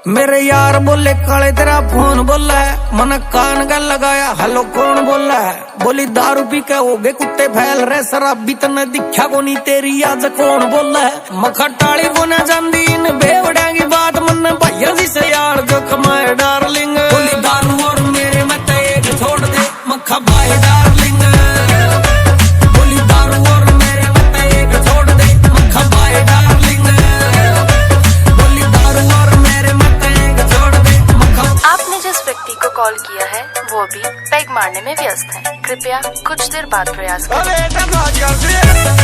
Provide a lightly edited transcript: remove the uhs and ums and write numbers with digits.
मेरे यार बोले काले तेरा फोन बोला है, मन कान का लगाया हेलो कौन बोला है। बोली दारू पी के हो गए कुत्ते फैल रहे, शराबी तने दिखा को नहीं तेरी आज कौन बोला है। मखटाली को न जांदी इन बेवड़ा की बात मन भैया जी से यार जो कमाए डार्लिंग। बोली दारू और मेरे मत एक छोड़ दे मक्खा भाई डार्लिंग। बोली दारू और मेरे मत एक छोड़ दे मक्खा भाई डार्लिंग। बोली दारू और मेरे मत एक छोड़ दे मक्खा। आपने जिस व्यक्ति को कॉल किया है वो अभी पैग मारने में व्यस्त है, कृपया कुछ देर बाद प्रयास करें।